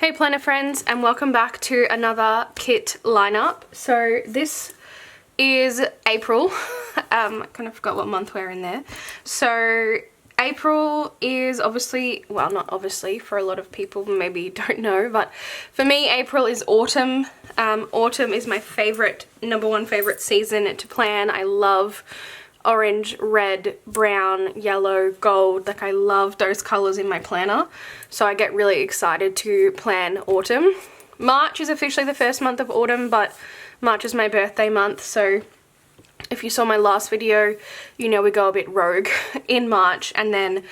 Hey planner friends, and welcome back to another kit lineup. So this is April. I kind of forgot what month we're in there. So April is obviously, well, not obviously, for a lot of people maybe don't know, but for me April is autumn. Autumn is my number one favorite season to plan. I love orange, red, brown, yellow, gold. Like, I love those colors in my planner, so I get really excited to plan autumn. March is officially the first month of autumn, but March is my birthday month, so if you saw my last video, you know we go a bit rogue in March, and then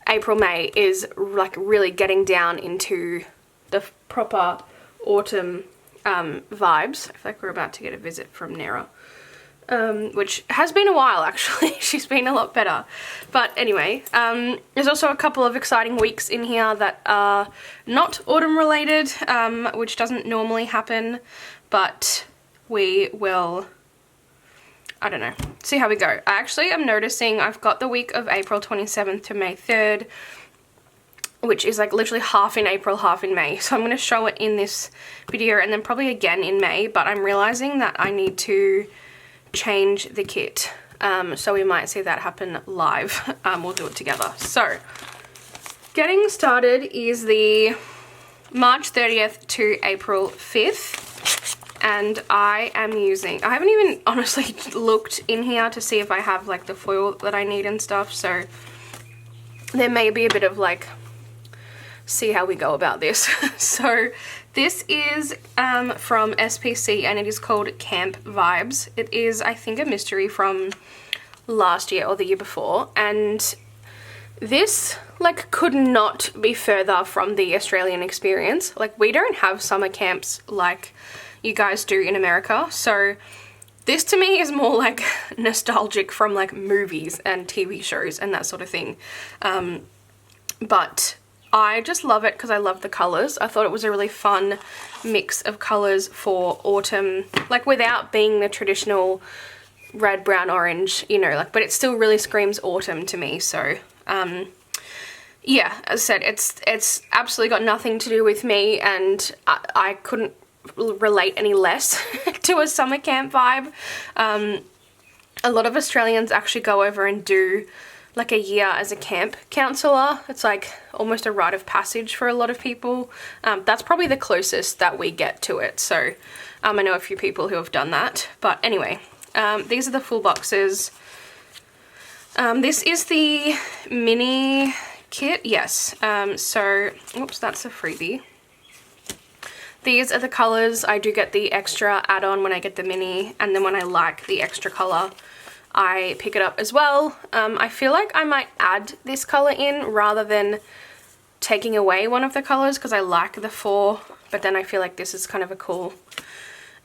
April, May is like really getting down into the proper autumn vibes. I feel like we're about to get a visit from Nera. Which has been a while actually. She's been a lot better. But anyway, there's also a couple of exciting weeks in here that are not autumn related, which doesn't normally happen, but we will, I don't know, see how we go. I actually am noticing I've got the week of April 27th to May 3rd, which is like literally half in April, half in May. So I'm going to show it in this video and then probably again in May, but I'm realizing that I need to change the kit, so we might see that happen live. We'll do it together. So getting started is the March 30th to April 5th, and I am using, I haven't even honestly looked in here to see if I have like the foil that I need and stuff, so there may be a bit of like, see how we go about this. So this is from SPC, and it is called Camp Vibes. It is, I think, a mystery from last year or the year before, and this like could not be further from the Australian experience. Like, we don't have summer camps like you guys do in America, so this to me is more like nostalgic from like movies and TV shows and that sort of thing. But I just love it because I love the colours. I thought it was a really fun mix of colours for autumn, like without being the traditional red, brown, orange, you know, like, but it still really screams autumn to me. So yeah, as I said, it's absolutely got nothing to do with me, and I couldn't relate any less to a summer camp vibe. A lot of Australians actually go over and do like a year as a camp counselor. It's like almost a rite of passage for a lot of people. That's probably the closest that we get to it. So I know a few people who have done that. But anyway, these are the full boxes. This is the mini kit, yes. So, oops, that's a freebie. These are the colours. I do get the extra add-on when I get the mini, and then when I like the extra colour, I pick it up as well. I feel like I might add this colour in rather than taking away one of the colours, because I like the four, but then I feel like this is kind of a cool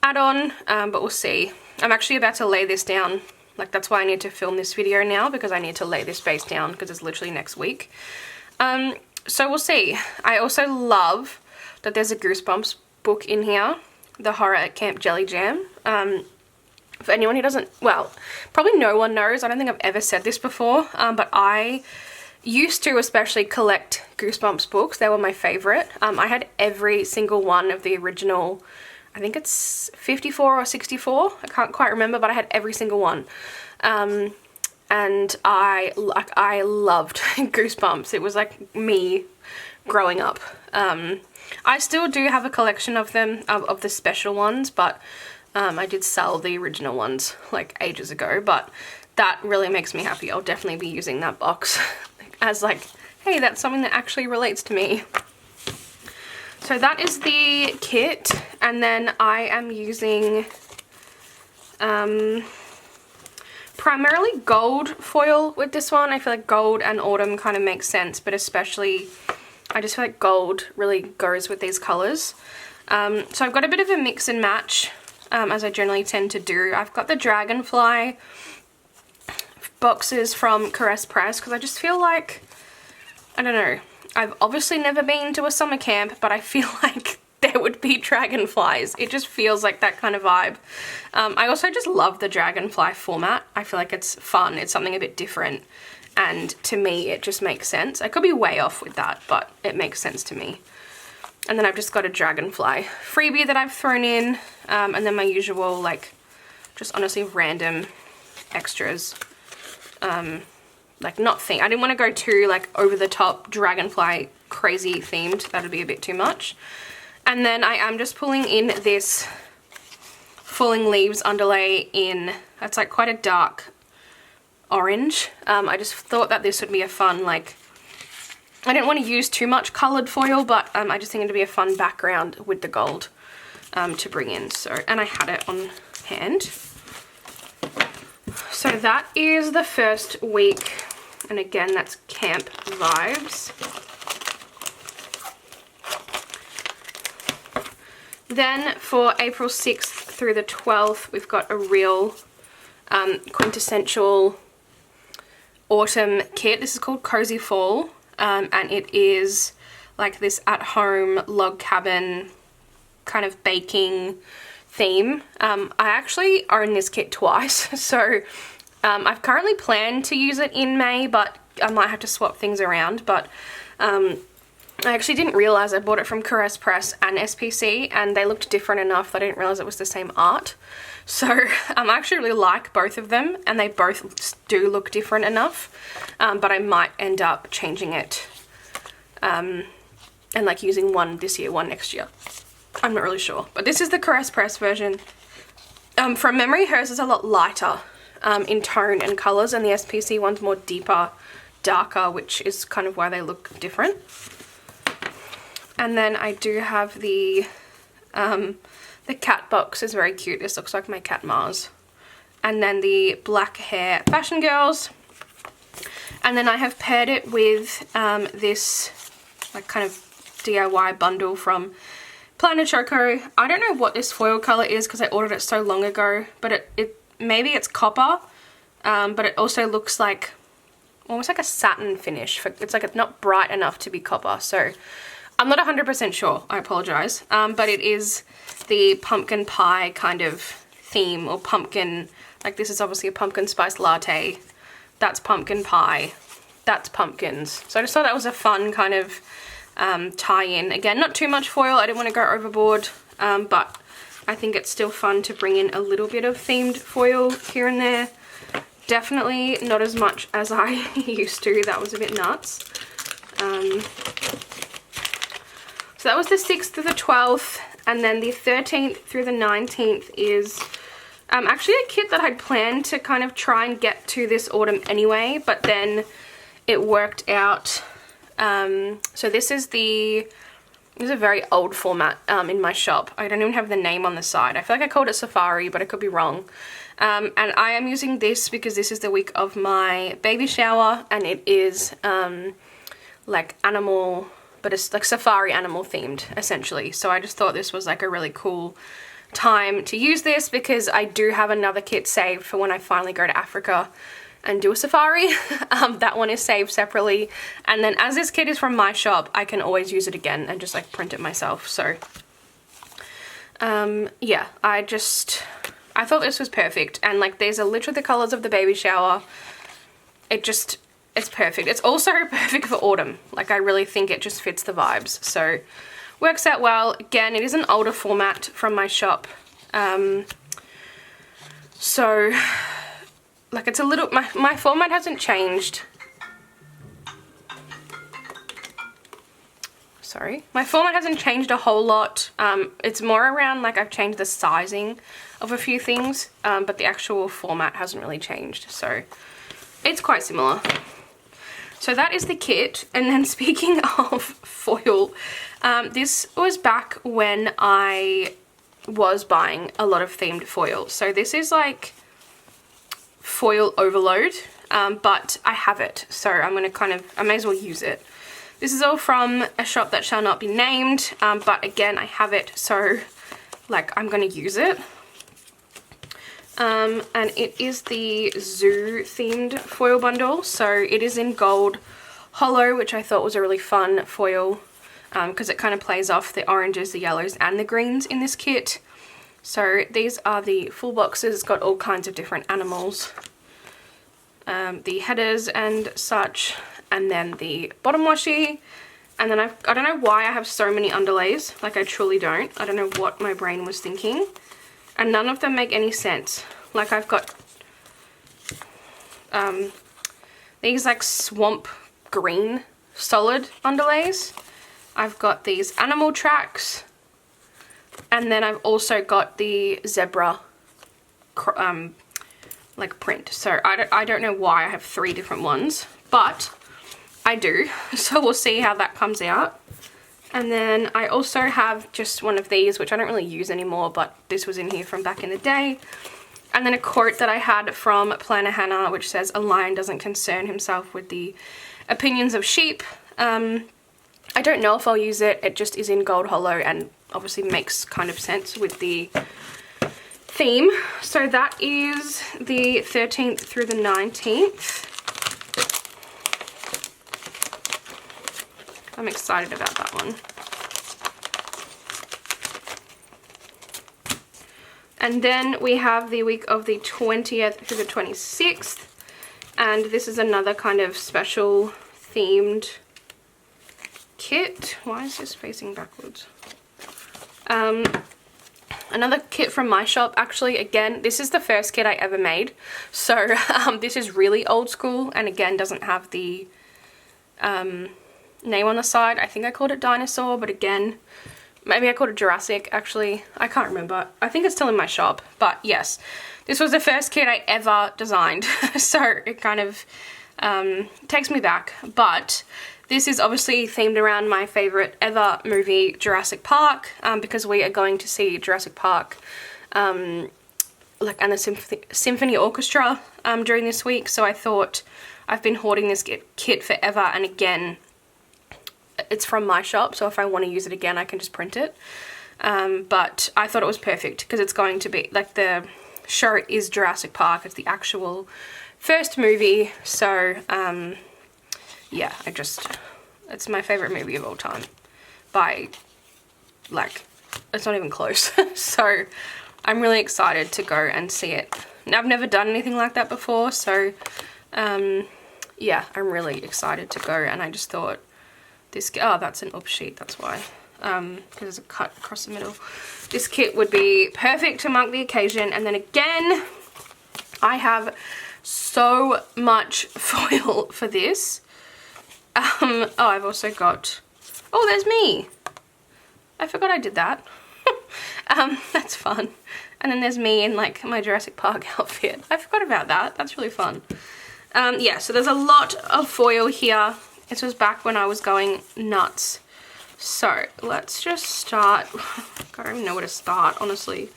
add-on, but we'll see. I'm actually about to lay this down. Like, that's why I need to film this video now, because I need to lay this base down because it's literally next week. So we'll see. I also love that there's a Goosebumps book in here, The Horror at Camp Jelly Jam. For anyone who doesn't, well, probably no one knows, I don't think I've ever said this before, but I used to especially collect Goosebumps books. They were my favourite. I had every single one of the original, I think it's 54 or 64, I can't quite remember, but I had every single one. And I loved Goosebumps. It was like me growing up. I still do have a collection of them, of the special ones, but I did sell the original ones like ages ago, but that really makes me happy. I'll definitely be using that box as like, hey, that's something that actually relates to me. So that is the kit, and then I am using primarily gold foil with this one. I feel like gold and autumn kind of makes sense, but especially I just feel like gold really goes with these colours. So I've got a bit of a mix and match, as I generally tend to do. I've got the Dragonfly boxes from Caress Press because I just feel like, I don't know, I've obviously never been to a summer camp, but I feel like there would be dragonflies. It just feels like that kind of vibe. I also just love the Dragonfly format. I feel like it's fun. It's something a bit different, and to me it just makes sense. I could be way off with that, but it makes sense to me. And then I've just got a dragonfly freebie that I've thrown in, and then my usual, like, just honestly random extras. Like, not I didn't want to go too, like, over the top dragonfly crazy themed. That would be a bit too much. And then I am just pulling in this Falling Leaves underlay in, that's like quite a dark orange. I just thought that this would be a fun, like, I didn't want to use too much coloured foil, but I just think it'd be a fun background with the gold to bring in. So, and I had it on hand. So that is the first week, and again, that's camp vibes. Then for April 6th through the 12th, we've got a real quintessential autumn kit. This is called Cozy Fall, and it is like this at-home log cabin kind of baking theme. I actually own this kit twice, so I've currently planned to use it in May, but I might have to swap things around. But I actually didn't realise I bought it from Caress Press and SPC, and they looked different enough that I didn't realise it was the same art. So I actually really like both of them, and they both do look different enough, but I might end up changing it and like using one this year, one next year. I'm not really sure, but this is the Caress Press version. From memory, hers is a lot lighter in tone and colours, and the SPC one's more deeper, darker, which is kind of why they look different. And then I do have the cat box is very cute. This looks like my cat Mars. And then the Black Hair Fashion Girls. And then I have paired it with this like kind of DIY bundle from Planet Choco. I don't know what this foil colour is because I ordered it so long ago, but maybe it's copper, but it also looks like almost like a satin finish. It's like it's not bright enough to be copper, so I'm not 100% sure, I apologise, but it is the pumpkin pie kind of theme, or pumpkin, like this is obviously a pumpkin spice latte, that's pumpkin pie, that's pumpkins. So I just thought that was a fun kind of tie-in. Again, not too much foil, I didn't want to go overboard, but I think it's still fun to bring in a little bit of themed foil here and there. Definitely not as much as I used to, that was a bit nuts. So that was the 6th to the 12th, and then the 13th through the 19th is actually a kit that I'd planned to kind of try and get to this autumn anyway, but then it worked out. So this is a very old format in my shop. I don't even have the name on the side. I feel like I called it Safari, but I could be wrong. And I am using this because this is the week of my baby shower, and it is like animal, but it's like safari animal themed essentially. So I just thought this was like a really cool time to use this because I do have another kit saved for when I finally go to Africa and do a safari. That one is saved separately, and then as this kit is from my shop, I can always use it again and just like print it myself. So yeah, I thought this was perfect, and like these are literally the colors of the baby shower. It's perfect. It's also perfect for autumn. Like I really think it just fits the vibes. So works out well. Again, it is an older format from my shop. So like it's a little, my format hasn't changed. Sorry. My format hasn't changed a whole lot. It's more around like I've changed the sizing of a few things, but the actual format hasn't really changed. So it's quite similar. So that is the kit. And then speaking of foil, this was back when I was buying a lot of themed foil. So this is like foil overload, but I have it. So I'm going to I may as well use it. This is all from a shop that shall not be named, but again, I have it. So like I'm going to use it. And it is the zoo themed foil bundle. So it is in gold hollow, which I thought was a really fun foil because it kind of plays off the oranges, the yellows and the greens in this kit. So these are the full boxes. It's got all kinds of different animals, the headers and such, and then the bottom washi, And then I don't know why I have so many underlays. Like, I truly don't. I don't know what my brain was thinking. And none of them make any sense. Like, I've got these like swamp green solid underlays. I've got these animal tracks. And then I've also got the zebra like print. So I don't know why I have 3 different ones, but I do. So we'll see how that comes out. And then I also have just one of these, which I don't really use anymore, but this was in here from back in the day. And then a quote that I had from Planner Hannah, which says, "A lion doesn't concern himself with the opinions of sheep." I don't know if I'll use it. It just is in Gold Hollow and obviously makes kind of sense with the theme. So that is the 13th through the 19th. I'm excited about that one. And then we have the week of the 20th through the 26th. And this is another kind of special themed kit. Why is this facing backwards? Another kit from my shop. Actually, again, this is the first kit I ever made. So this is really old school and again doesn't have the name on the side. I think I called it Dinosaur, but again, maybe I called it Jurassic, actually. I can't remember. I think it's still in my shop, but yes. This was the first kit I ever designed, so it kind of takes me back. But this is obviously themed around my favorite ever movie, Jurassic Park, because we are going to see Jurassic Park and the Symphony Orchestra during this week. So I thought, I've been hoarding this kit forever, and again, it's from my shop, so if I want to use it again, I can just print it. But I thought it was perfect because it's going to be, like, the shirt is Jurassic Park. It's the actual first movie. So, yeah, it's my favorite movie of all time. By, like, it's not even close. So, I'm really excited to go and see it. Now, I've never done anything like that before, so, yeah, I'm really excited to go, and I just thought, oh, that's an up sheet, that's why, because there's a cut across the middle. This kit would be perfect to mark the occasion. And then again, I have so much foil for this. Oh, I've also got, oh, there's me. I forgot I did that. That's fun. And then there's me in like my Jurassic Park outfit. I forgot about that. That's really fun. Yeah, so there's a lot of foil here. This was back when I was going nuts. So let's just start. God, I don't even know where to start, honestly.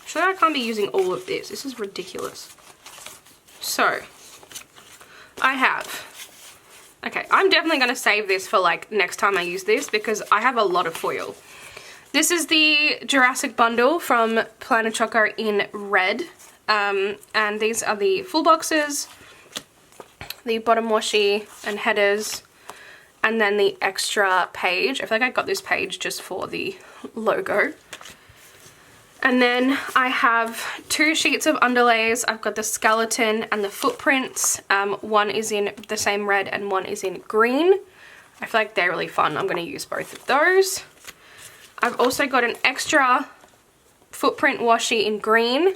Sure, I can't be using all of this. This is ridiculous. So I have, okay, I'm definitely going to save this for like next time I use this because I have a lot of foil. This is the Jurassic bundle from Planner Choco in red. And these are the full boxes, the bottom washi and headers, and then the extra page. I feel like I got this page just for the logo. And then I have 2 sheets of underlays. I've got the skeleton and the footprints. One is in the same red and one is in green. I feel like they're really fun. I'm going to use both of those. I've also got an extra footprint washi in green.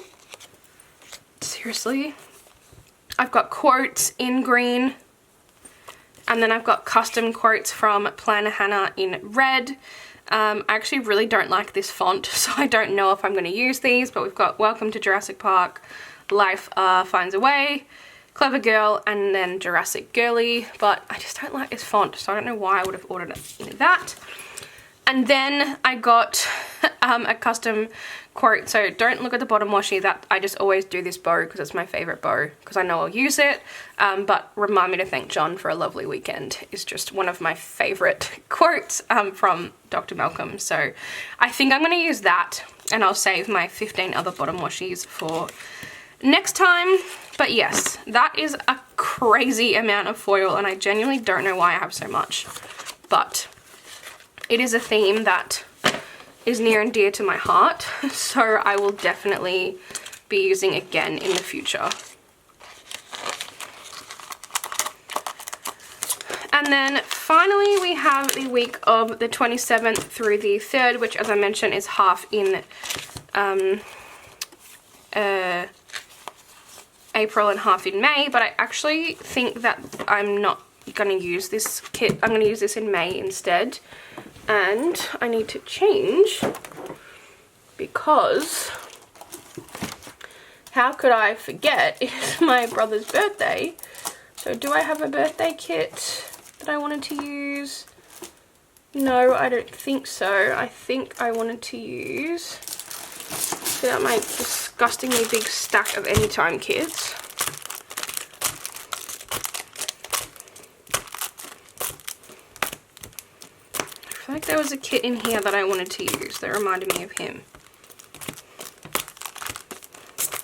Seriously. I've got quotes in green. And then I've got custom quotes from Planner Hannah in red. I actually really don't like this font, so I don't know if I'm going to use these, but we've got Welcome to Jurassic Park, Life Finds a Way, Clever Girl, and then Jurassic Girly, but I just don't like this font, so I don't know why I would have ordered it in that. And then I got a custom quote, so don't look at the bottom washi. That I just always do this bow because it's my favorite bow because I know I'll use it, but remind me to thank John for a lovely weekend is just one of my favorite quotes from Dr. Malcolm. So I think I'm going to use that, and I'll save my 15 other bottom washis for next time. But yes, that is a crazy amount of foil, and I genuinely don't know why I have so much, but it is a theme that is near and dear to my heart, so I will definitely be using again in the future. And then finally we have the week of the 27th through the 3rd, which as I mentioned is half in April and half in May, but I actually think that I'm not going to use this kit. I'm going to use this in May instead. And I need to change because how could I forget? It's my brother's birthday. So do I have a birthday kit that I wanted to use? No, I don't think so. I think I wanted to use, without my disgustingly big stack of Anytime kits. I feel like there was a kit in here that I wanted to use that reminded me of him.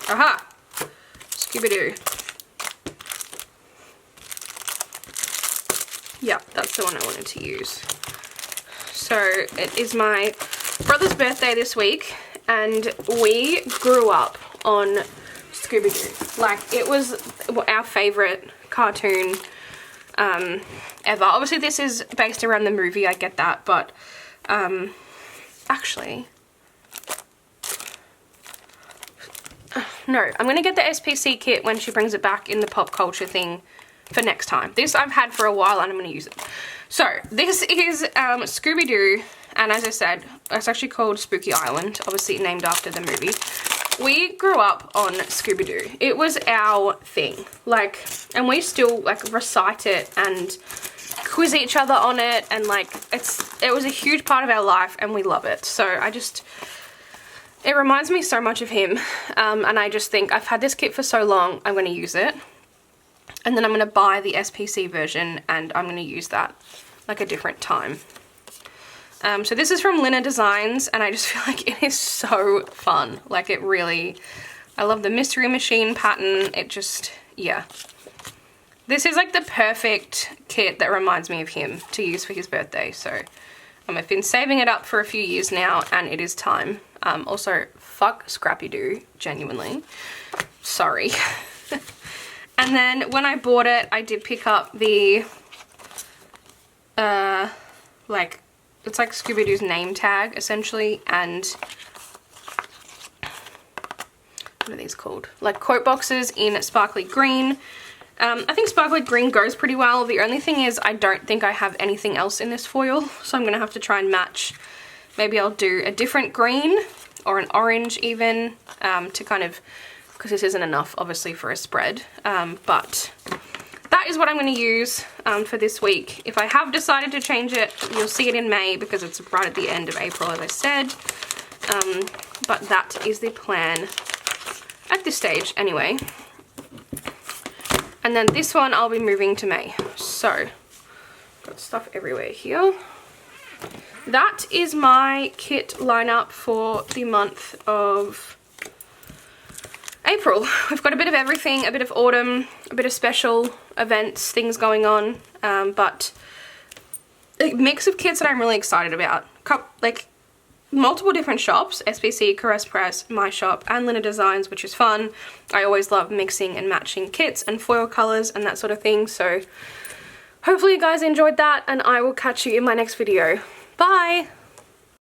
Aha! Scooby-Doo. Yeah, that's the one I wanted to use. So it is my brother's birthday this week, and we grew up on Scooby-Doo. Like, it was our favourite cartoon ever. Obviously this is based around the movie, I get that, but actually, no, I'm going to get the SPC kit when she brings it back in the pop culture thing for next time. This I've had for a while and I'm going to use it. So this is Scooby-Doo, and as I said, it's actually called Spooky Island, obviously named after the movie. We grew up on Scooby-Doo. It was our thing, like, and we still like recite it and quiz each other on it, and like it was a huge part of our life and we love it. So it reminds me so much of him, and I just think I've had this kit for so long, I'm going to use it. And then I'm going to buy the SPC version and I'm going to use that like a different time. So this is from Lina Designs, and I just feel like it is so fun. Like, it really, I love the Mystery Machine pattern. It just, yeah. This is like the perfect kit that reminds me of him to use for his birthday. So I've been saving it up for a few years now and it is time. Also, fuck Scrappy-Doo, genuinely. Sorry. And then when I bought it, I did pick up the, like, it's like Scooby-Doo's name tag, essentially, and what are these called? Like quote boxes in sparkly green. I think sparkly green goes pretty well. The only thing is I don't think I have anything else in this foil, so I'm going to have to try and match. Maybe I'll do a different green or an orange even, to kind of, because this isn't enough obviously for a spread, but that is what I'm going to use for this week. If I have decided to change it, you'll see it in May because it's right at the end of April, as I said, but that is the plan at this stage anyway. And then this one I'll be moving to May. So, got stuff everywhere here. That is my kit lineup for the month of April. We've got a bit of everything, a bit of autumn, a bit of special events, things going on, but a mix of kits that I'm really excited about. Like, multiple different shops, SPC, Caress Press, My Shop, and Lina Designs, which is fun. I always love mixing and matching kits and foil colours and that sort of thing, so hopefully you guys enjoyed that, and I will catch you in my next video. Bye!